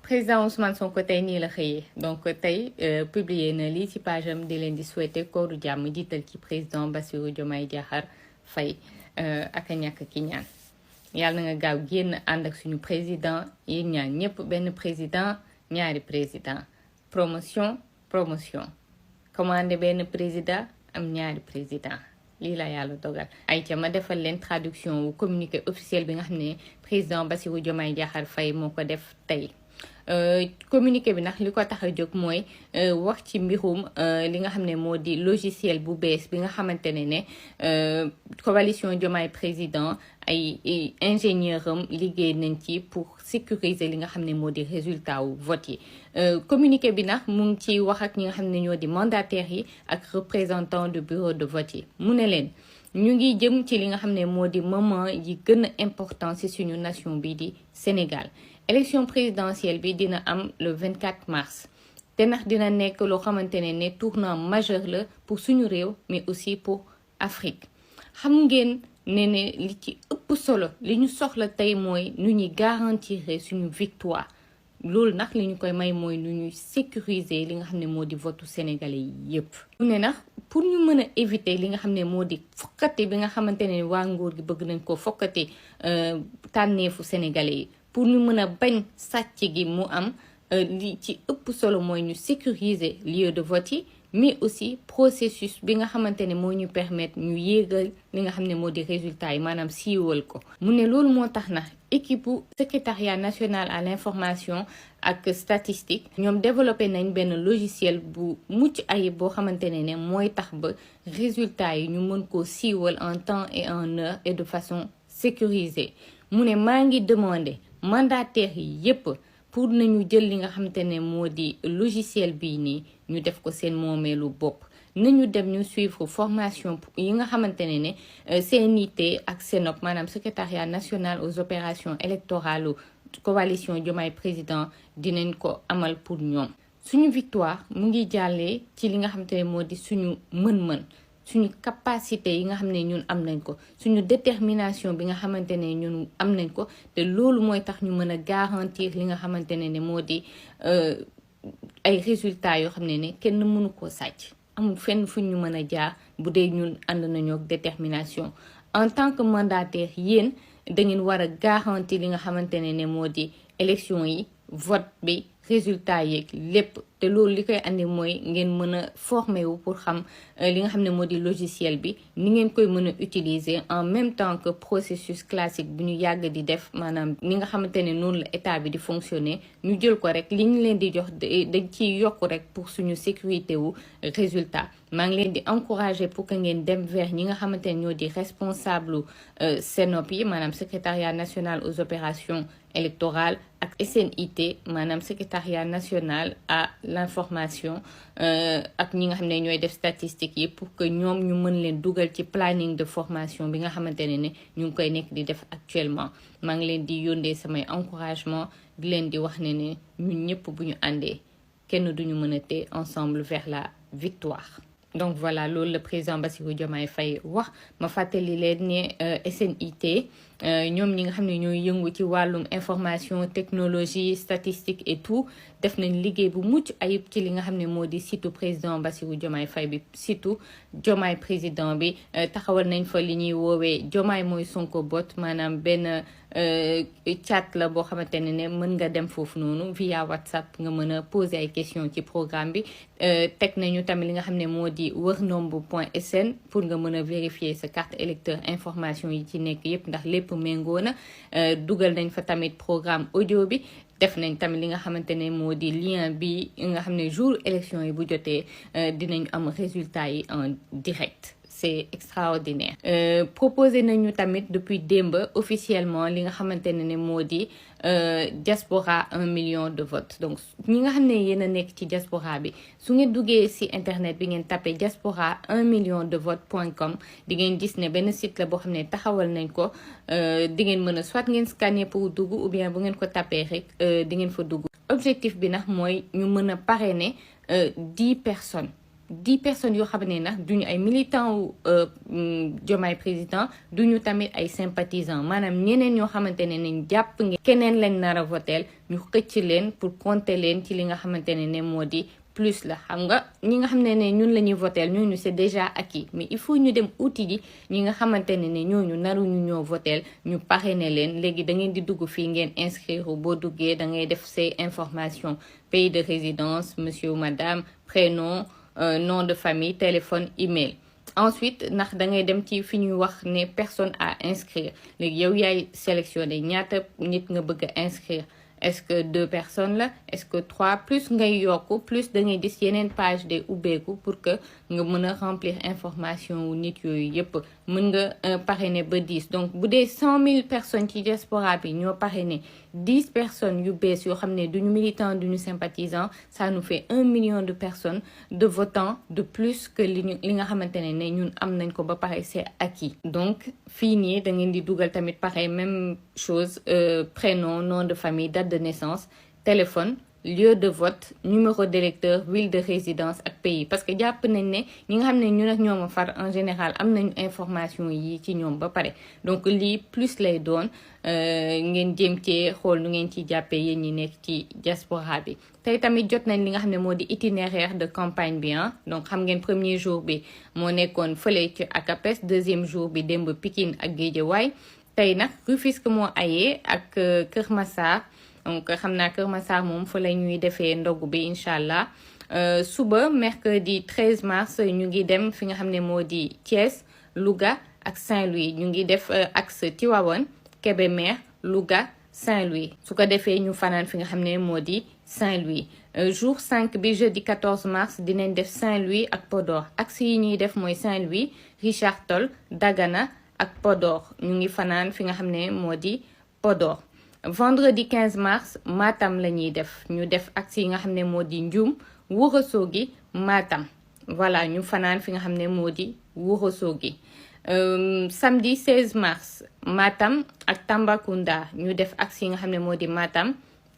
président Ousmane Sonko tey nii la xëyee donc tey publié na lii ci page am di leen di souhaiter kooru jàmm jiital ci président Bassirou Diomaye Diakhar Faye ak a ñàkk ki ñaan yàlla na nga gaaw génn ànd ak suñu président yéen ñaan ñëpp benn président ñaari président promotion commandé benn président am ñaari président lii la yàlla dogal ay ca ma defal leen traduction wu communiqué officiel bi nga xam ne président Bassirou Diomaye Diakhar Faye moo ko def tey communiqué bi nag li ko tax a jóg mooy wax ci mbirum li nga xam ne moo di logiciel bu bees bi nga xamante ne coalition Diomaye président ay ingénieur am liggéey nañ ci pour sécuriser li nga xam ne moo di résultat wu vote yi communiqué bi nag mu ngi ci wax ak ñi nga xam ne ñoo di mandataires yi ak représentant du bureau de vote yi mu ne leen ñu ngi jëm ci li nga xam ne moo di moment yi gën a important ci suñu nation bi di Sénégal élection présidentielle bi dina am le 24 mars te ndax dina nekk loo xamante ne tournant majeur la pour suñu réew mais aussi pour Afrique xam ngeen ne li ci ëpp solo li ñu soxla tey mooy nu ñuy garantir suñu victoire loolu nag li ñu koy may mooy nu ñuy sécuriser li nga xam ne moo di votu sénégalais yi yépp mu ne nag pour ñu mën a éviter li nga xam ne moo di fokkate bi nga xamante ne waa nguur gi bëgg nañ ko fokkate tànneefu sénégalais yi pour ñu mën a bañ sàcc gi mu am li ci ëpp solo mooy ñu sécuriser lieu de vote yi mais aussi processus bi nga xamante ne moo ñu permettre ñu yéegal li nga xam ne moo di résultat yi maanaam siiwal ko mu ne loolu moo tax na équipe bu secrétariat national à l'information ak statistique ñoom développé nañ benn logiciel bu mucc ayib boo xamante ne mooy tax ba résultat yi ñu mën koo siiwal en temps et en heure et de façon sécurisée mu ne maa ngi demandé mandataires yi yépp pour nañu jël li nga xamante ne moo di logiciel bii nii ñu def ko seen moomeelu bopp nañu dem ñu suivre formation yi nga xamante ne CNIT ak CENOP maanaam secrétariat national aux opérations électorales coalition Diomaye président dinañ ko amal pour ñoom suñu victoire mu ngi jàllee ci li nga xamante ne moo di suñu mën-mën suñu capacité yi nga xam ne ñun am nañ ko suñu détermination bi nga xamante ne ñun am nañ ko te loolu mooy tax ñu mën a garantir li nga xamante ne moo di ay résultats yoo xam ne kenn mënu koo sàcc amul fenn fu ñu mën a jaar bu dee ñun ànd nañoo ak détermination en tant que mandataire yéen da ngeen war a garantir li nga xamante ne moo di élection yi vote bi résultat yeeg lépp te loolu li koy andi mooy ngeen mën a former wu pour xam li nga xam ne moo di logiciel bi ni ngeen koy mën a utiliser en même temps que processus classique bu ñu yàgg di def maanaam ni nga xamante ne noonu la état bi di fonctionner ñu jël ko rek li ñu leen di jox dañ ciy yokk rek pour suñu sécurité wu résultat maa ngi leen di encourager pour que ngeen dem vers ñi nga xamante ne ñoo di responsable CENOP yi maanaam secrétariat national aux opérations électorales ak SNIT maanaam secrétariat national à l'information ak ñi nga xam ne ñooy def statistiques yi pour que ñoom ñu mën leen dugal ci planning de formation bi nga xamante ne ñu ngi koy nekk di def actuellement maa ngi leen di yóndee samay encouragement di leen di wax ne ñun ñëpp bu ñu àndee kenn duñu mën a tee ensemble vers la victoire. Donc voilà loolu le président Bassirou Diomaye Faye wax ma fàttali leen ne SNIT ñoom ñi nga xam ne ñooy yëngu ci wàllum information technologie statistique et tout def nañ liggéey bu mucc ayib ci li nga xam ne moo di site président Bassirou Diomaye Faye bi surtout Diomaye président bi taxawal nañ fa li ñuy woowee Diomaye mooy Sonko bot maanaam benn chat la boo xamante ne mën nga dem foofu noonu via WhatsApp nga mën a poser ay questions ci programme bi teg nañu tamit li nga xam ne moo di wërndomb.sn pour nga mën a vérifier sa carte électeur information yi ci nekk yépp ndax lépp méngoo na dugal nañ fa tamit programme audio bi def nañ tamit li nga xamante ne moo di lien bi nga xam ne jour élection yi bu jotee dinañ am résultat yi en direct c'est extraordinaire proposé nañu tamit depuis démb officiellement li nga xamante ne moo di diaspora 1 million de votes donc ñi nga xam ne yéen a nekk ci diaspora bi su ngeen duggee ci internet bi ngeen tapé diaspora 1 million de votes.com di ngeen gis ne benn site la boo xam ne taxawal nañ ko di ngeen mën a soit ngeen scanner pour dugg ou bien bu ngeen ko tapé rek di ngeen fa dugg objectif bi nag mooy ñu mën a parrainer 10 personnes 10 personnes yoo xam ne nag duñu ay militants wu Diomaye président duñu tamit ay sympathisants maanaam ñeneen ñoo xamante ne nañ jàpp ngeen keneen lañ nar a voteel ñu xëcc leen pour compter leen ci li nga xamante ne moo di plus la. xam nga ñi nga xam ne ñun la ñuy voteel ñooñu c'est déjà acquis mais il faut ñu dem outil ji ñi nga xamante ne ñooñu naruñu ñoo voteel ñu parrainer leen. léegi da ngeen di dugg fii ngeen inscrire boo duggee da ngay def ces informations pays de résidence monsieur ou madame prénom nom de famille téléphone email. Ensuite ndax da ngay dem ci fi ñuy wax ne personne à inscrire léegi yow yaay sélectionner ñaata nit nga bëgg a inscrire. Est-ce que 2 personnes là? Est-ce que 3? Plus ngay yokku plus da ngay gis yeneen page de ubbeeku pour que nga mën a remplir information wu nit yooyu yëpp mën nga parrainer ba 10. donc bu dee 100 000 personnes ci diaspora bi ñoo parrainer 10 personnes yu bees yoo xam ne duñu militant duñu sympathisant ça nous fait 1 million de personnes de votants de plus que li nga xamante ne ñun am nañ ko ba pare c'est acquis. donc fii nii da ngeen di dugal tamit pareil même chose prénom nom de famille date de naissance téléphone lieu de vote numéro d'électeur ville de résidence ak pays parce que jàpp nañ ne ñi nga xam ne ñun ak ñoom a far en général am nañu information yi ci ñoom ba pare donc lii plus lay doon ngeen jéem cee xool nu ngeen ciy jàppee yéen ñi nekk ci diaspora bi. tey tamit jot nañ li nga xam ne moo di itinéraire de campagne bi donc xam ngeen premier jour bi moo nekkoon fële ci ACAPES deuxième jour bi démb Pikine ak Guédiawaye tey nag Rufisque moo ayee ak Kër Massar. donc xam naa Kër Massar moom fa la ñuy defee ndogu bi incha allah suba mercredi 13 mars ñu ngi dem fi nga xam ne moo di Thiès Louga ak Saint-Louis ñu ngi def axe Tivaouane Kébémer Louga Saint-Louis su ko defee ñu fanaan fi nga xam ne moo di Saint-Louis. jour 5 bi jeudi 14 mars dinañ def Saint-Louis ak Podor axe yi ñuy def mooy Saint-Louis Richard Toll Dagana ak Podor ñu ngi fanaan fi nga xam ne moo di Podor. vendredi 15 mars Matam la ñuy def ñu def axe yi nga xam ne moo di Ndioum Ourossogui Matam voilà ñu fanaan fi nga xam ne moo di Ourossogui. samedi 16 mars Matam ak Tambacounda ñu def axe yi nga xam ne moo di Matam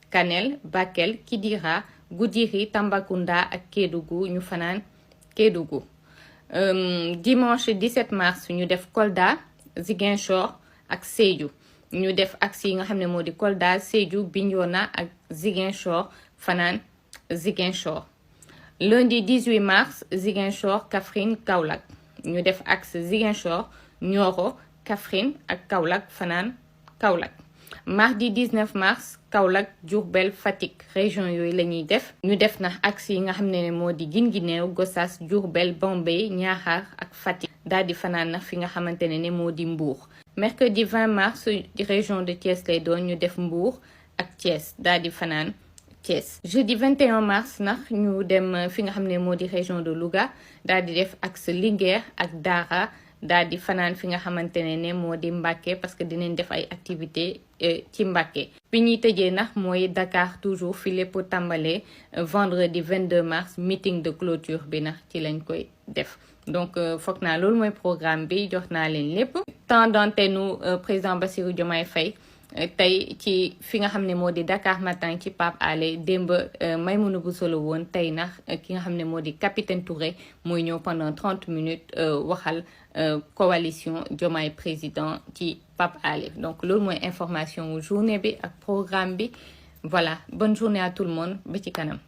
Kanel Bakel Kidira Goudiri Tambacounda ak Kédougou ñu fanaan Kédougou. dimanche 17 mars ñu def Kolda Ziguinchor ak Sédhiou. ñu def axe yi nga xam ne moo di Kolda Sédhiou Bignona ak Ziguinchor fanaan Ziguinchor. lundi 18 mars Ziguinchor Kaffrine Kaolack ñu def axe Ziguinchor Nioro Kaffrine ak Kaolack fanaan Kaolack. mardi 19 mars Kaolack Diourbel Fatick région yooyu la ñuy def ñu def na axe yi nga xam ne moo di Guinguinéo Gossas Diourbel Bambey Niakhar ak Fatick daal di fanaan nag fi nga xamante ne moo di Mbour. mercredi 20 mars région de Thiès lay doon ñu def Mbour ak Thiès daal di fanaan Thiès. jeudi 21 mars nag ñu dem fi nga xam ne moo di région de Louga daal di def axe Linguère ak Dara daal di fanaan fi nga xamante ne moo di Mbacké parce que dinañ def ay activités ci Mbacké. bi ñuy tëjee nag mooy Dakar toujours fi lépp tàmbalee vendredi 22 mars meeting de clôture bi nag ci lañ koy def. donc foog naa loolu mooy programme bi jox naa leen lépp. temps d'antenne président Bassirou Diomaye Faye tey ci fi nga xam ne moo di Dakar Matin ci Pape Alé démb Maïmouna Bousso la woon tey nag ki nga xam ne moo di capitaine Touré mooy ñëw pendant 30 minutes waxal coalition Diomaye président ci Pape Alé. donc loolu mooy information journée bi ak programme bi voilà bonne journée à tout le monde ba ci kanam.